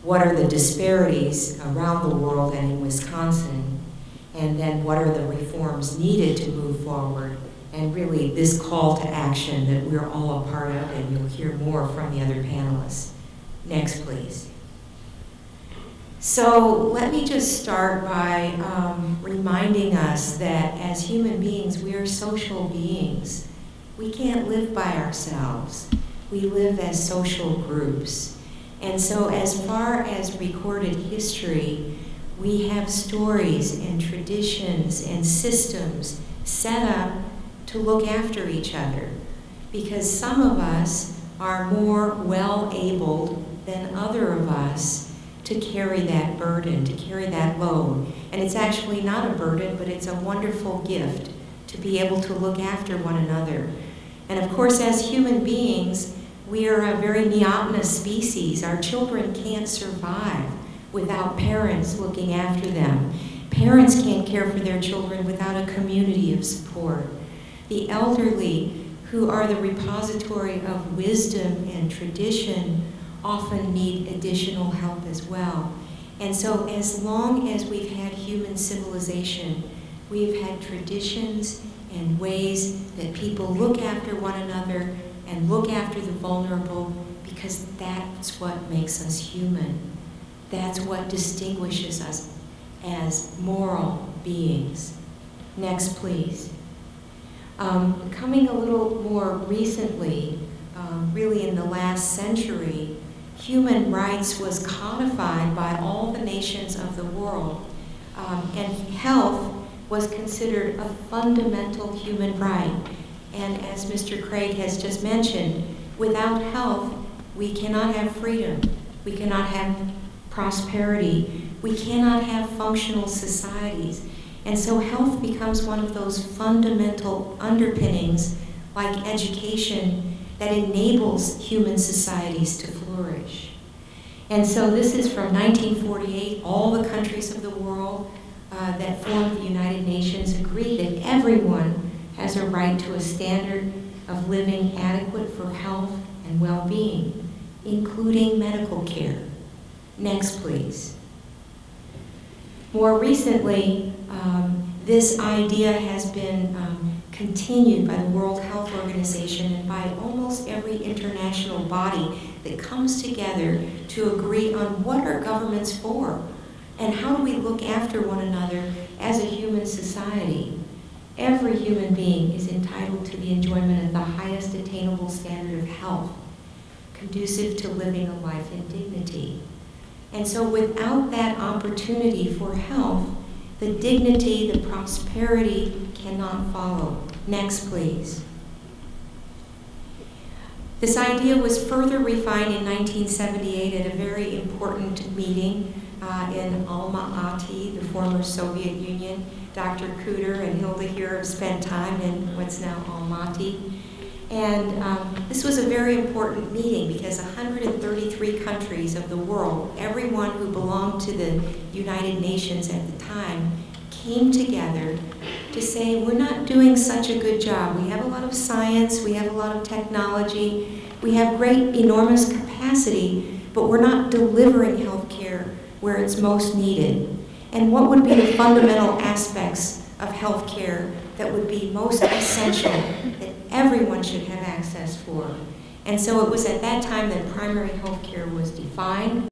what are the disparities around the world and in Wisconsin, and then what are the reforms needed to move forward, and really this call to action that we're all a part of, and you'll hear more from the other panelists. Next, please. So let me just start by reminding us that as human beings, we are social beings. We can't live by ourselves. We live as social groups. And so as far as recorded history, we have stories and traditions and systems set up to look after each other, because some of us are more well-abled than other of us to carry that burden, to carry that load. And it's actually not a burden, but it's a wonderful gift to be able to look after one another. And of course, as human beings, we are a very neotenous species. Our children can't survive without parents looking after them. Parents can't care for their children without a community of support. The elderly, who are the repository of wisdom and tradition, often need additional help as well. And so as long as we've had human civilization, we've had traditions and ways that people look after one another and look after the vulnerable, because that's what makes us human. That's what distinguishes us as moral beings. Next, please. Coming a little more recently, really in the last century, human rights was codified by all the nations of the world, and health was considered a fundamental human right. And as Mr. Craig has just mentioned, without health, we cannot have freedom, we cannot have prosperity, we cannot have functional societies. And so health becomes one of those fundamental underpinnings, like education, that enables human societies to flourish. And so this is from 1948. All the countries of the world that formed the United Nations agreed that everyone has a right to a standard of living adequate for health and well-being, including medical care. Next, please. More recently, this idea has been continued by the World Health Organization and by almost every international body that comes together to agree on what are governments for and how do we look after one another as a human society. Every human being is entitled to the enjoyment of the highest attainable standard of health, conducive to living a life in dignity. And so without that opportunity for health, the dignity, the prosperity cannot follow. Next, please. This idea was further refined in 1978 at a very important meeting in Alma-Ati, the former Soviet Union. Dr. Cooter and Hilda here have spent time in what's now Almaty. And this was a very important meeting because 133 countries of the world, everyone who belonged to the United Nations at the time, came together to say, we're not doing such a good job. We have a lot of science, we have a lot of technology, we have great, enormous capacity, but we're not delivering health care where it's most needed. And what would be the fundamental aspects of health care that would be most essential, that everyone should have access for? And so it was at that time that primary health care was defined.